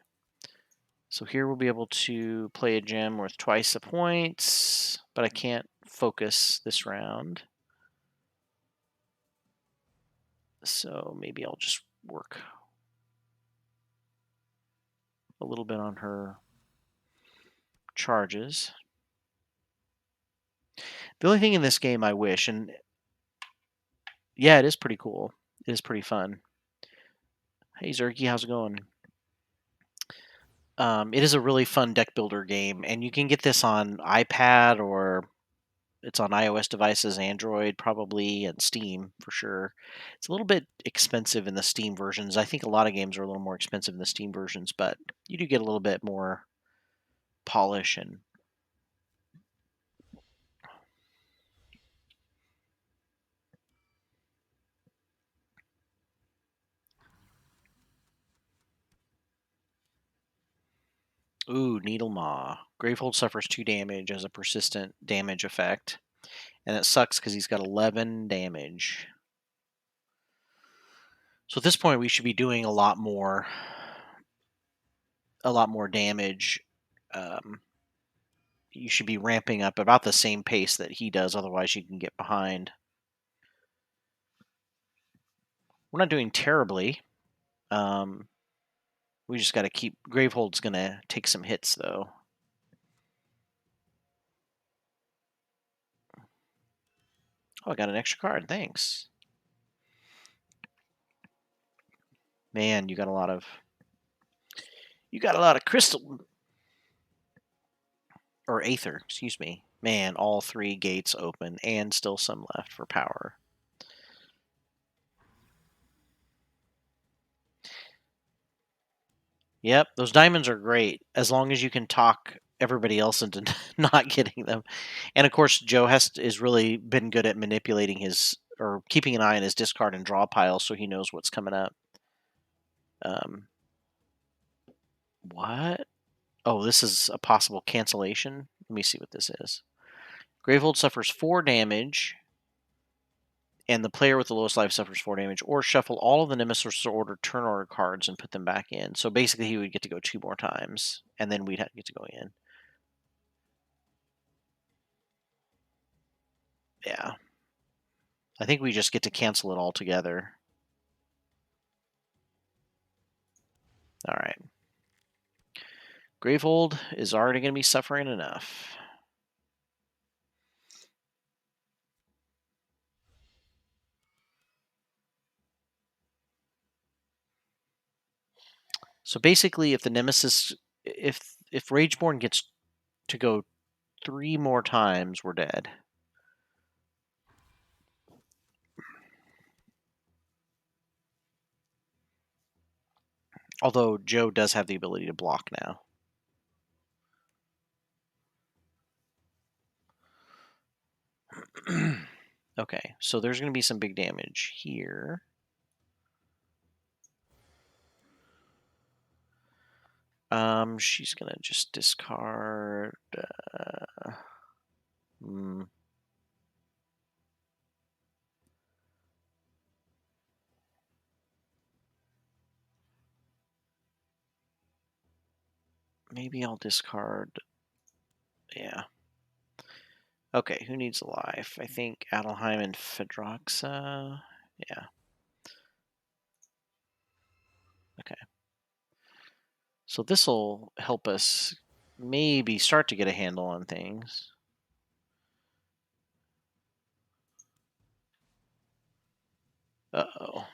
So here we'll be able to play a gem worth twice the points, but I can't focus this round. So maybe I'll just work a little bit on her charges. The only thing in this game I wish, and yeah, it is pretty cool. It is pretty fun. Hey, Zerky, how's it going? It is a really fun deck builder game, and you can get this on iPad or it's on iOS devices, Android probably, and Steam for sure. It's a little bit expensive in the Steam versions. I think a lot of games are a little more expensive in the Steam versions, but you do get a little bit more polish and. Ooh, Needle Maw. Gravehold suffers 2 damage as a persistent damage effect. And it sucks because he's got 11 damage. So at this point, we should be doing a lot more a lot more damage, um, you should be ramping up about the same pace that he does. Otherwise, you can get behind. We're not doing terribly. Um, we just got to keep. Gravehold's going to take some hits, though. Oh, I got an extra card. Thanks. Man, you got a lot of. You got a lot of crystal or aether. Excuse me. Man, all 3 gates open and still some left for power. Yep, those diamonds are great as long as you can talk everybody else into not getting them. And of course, Joe is really been good at manipulating his or keeping an eye on his discard and draw pile so he knows what's coming up. Um, what? Oh, this is a possible cancellation. Let me see what this is. Gravehold suffers 4 damage, and the player with the lowest life suffers 4 damage, or shuffle all of the Nemesis order turn order cards and put them back in. So basically, he would get to go 2 more times, and then we'd have to get to go in. Yeah. I think we just get to cancel it all together. All right. Gravehold is already going to be suffering enough. So basically, if the Nemesis, if Rageborn gets to go 3 more times, we're dead. Although Joe does have the ability to block now. Okay, so there's going to be some big damage here. She's going to just discard. Hmm. Maybe I'll discard. Yeah. Okay, who needs a life? I think Adelheim and Fedroxa. Yeah. Okay. So this will help us maybe start to get a handle on things. Uh-oh.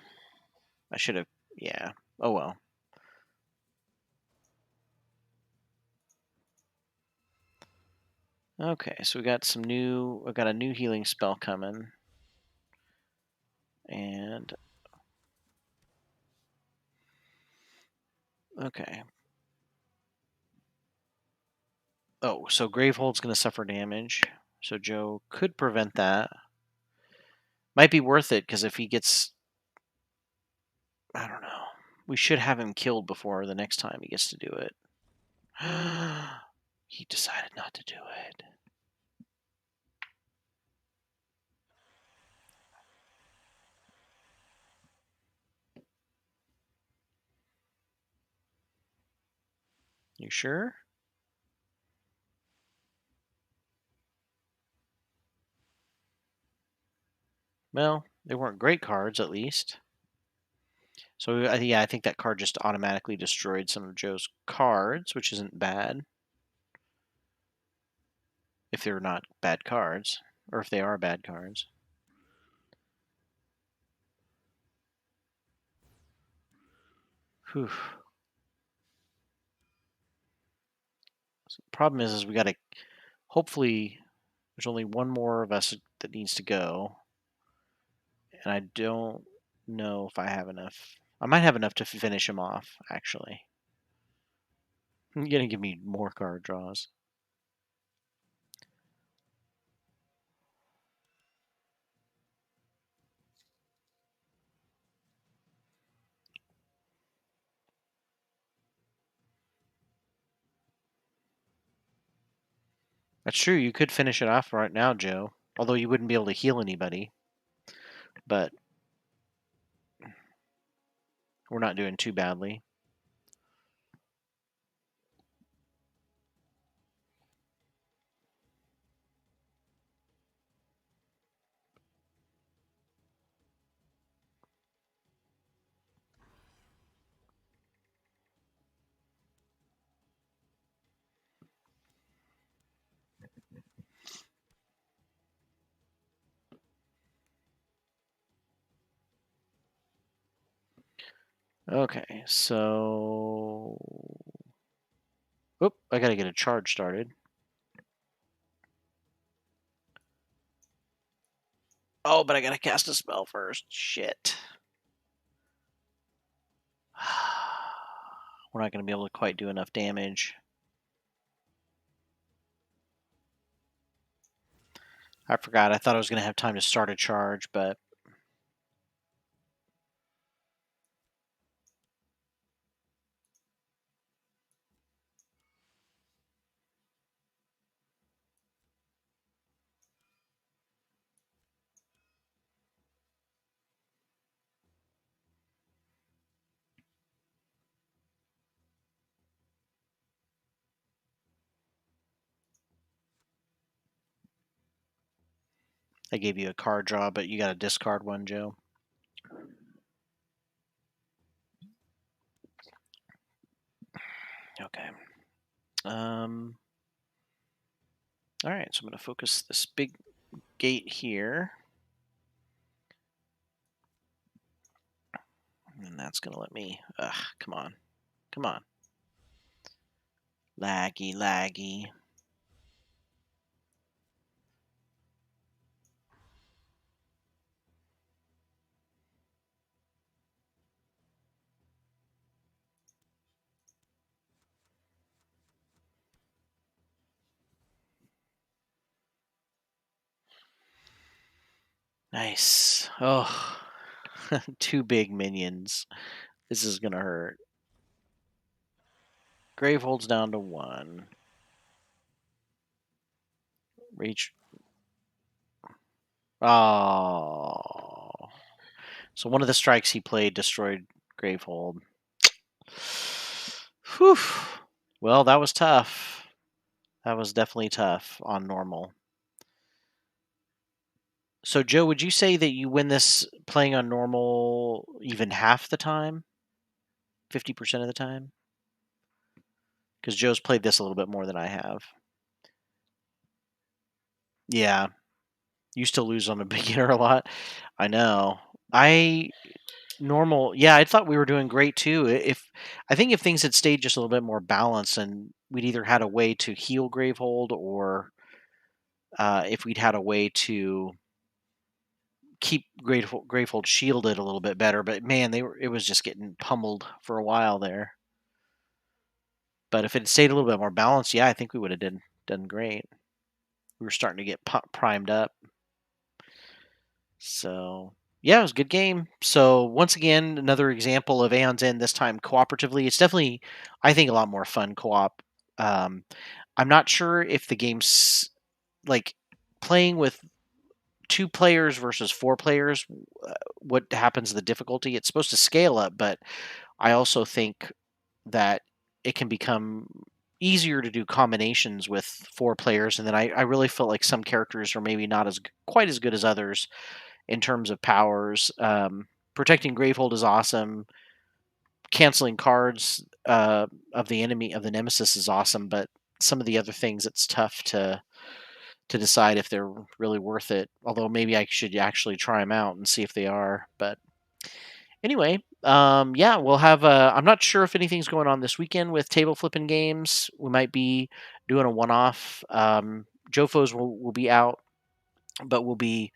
I should have... Yeah. Oh, well. Okay, so we got some new... I got a new healing spell coming. And... Okay. Oh, so Gravehold's going to suffer damage. So Joe could prevent that. Might be worth it, because if he gets... I don't know. We should have him killed before the next time he gets to do it. He decided not to do it. You sure? Well, they weren't great cards, at least. So, yeah, I think that card just automatically destroyed some of Joe's cards, which isn't bad. If they're not bad cards, or if they are bad cards. Whew. So the problem is we got to... Hopefully, there's only one more of us that needs to go. And I don't know if I have enough. I might have enough to finish him off, actually. You're going to give me more card draws. That's true. You could finish it off right now, Joe. Although you wouldn't be able to heal anybody. But we're not doing too badly. Okay, so oop, I gotta get a charge started. Oh, but I gotta cast a spell first. Shit. We're not gonna be able to quite do enough damage. I forgot. I thought I was gonna have time to start a charge, but I gave you a card draw, but you got to discard one, Joe. Okay. All right. So I'm gonna focus this big gate here, and that's gonna let me. Come on, come on. Laggy, laggy. Nice. Oh, two big minions. This is gonna hurt. Gravehold's down to one. Reach. Oh. So one of the strikes he played destroyed Gravehold. Whew. Well, that was tough. That was definitely tough on normal. So, Joe, would you say that you win this playing on normal even half the time? 50% of the time? Because Joe's played this a little bit more than I have. Yeah. Used to lose on a beginner a lot. I know. I normal. Yeah, I thought we were doing great too. If I think if things had stayed just a little bit more balanced, and we'd either had a way to heal Gravehold, or if we'd had a way to keep Gravehold shielded a little bit better. But man, it was just getting pummeled for a while there. But if it had stayed a little bit more balanced, yeah, I think we would have done great. We were starting to get primed up. So yeah, it was a good game. So once again, another example of Aeon's End, this time cooperatively. It's definitely, I think, a lot more fun co-op. Um, I'm not sure if the game's like playing with two players versus four players. What happens to the difficulty? It's supposed to scale up, but I also think that it can become easier to do combinations with four players, and then I really felt like some characters are maybe not as quite as good as others in terms of powers. Protecting Gravehold is awesome. Canceling cards of the enemy of the nemesis is awesome, but some of the other things it's tough to decide if they're really worth it. Although maybe I should actually try them out and see if they are. But anyway, yeah, we'll have. I'm not sure if anything's going on this weekend with table flipping games. We might be doing a one-off. Joephose will be out, but we'll be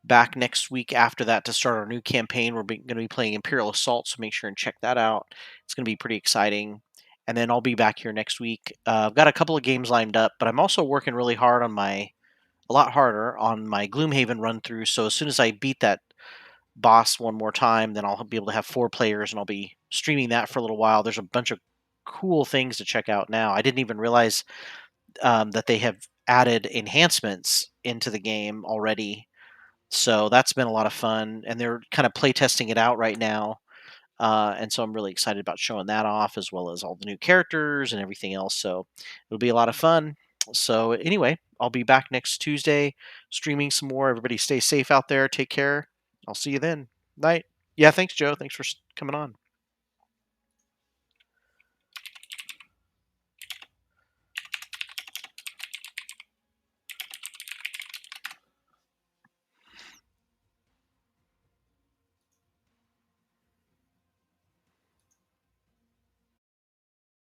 back next week after that to start our new campaign. We're going to be playing Imperial Assault, so make sure and check that out. It's going to be pretty exciting. And then I'll be back here next week. I've got a couple of games lined up, but I'm also working really hard on a lot harder on my Gloomhaven run through. So as soon as I beat that boss one more time, then I'll be able to have four players, and I'll be streaming that for a little while. There's a bunch of cool things to check out now. I didn't even realize that they have added enhancements into the game already, so that's been a lot of fun, and they're kind of play testing it out right now. And so I'm really excited about showing that off, as well as all the new characters and everything else. So it'll be a lot of fun. So anyway, I'll be back next Tuesday streaming some more. Everybody stay safe out there. Take care. I'll see you then. Night. Yeah, thanks, Joe. Thanks for coming on.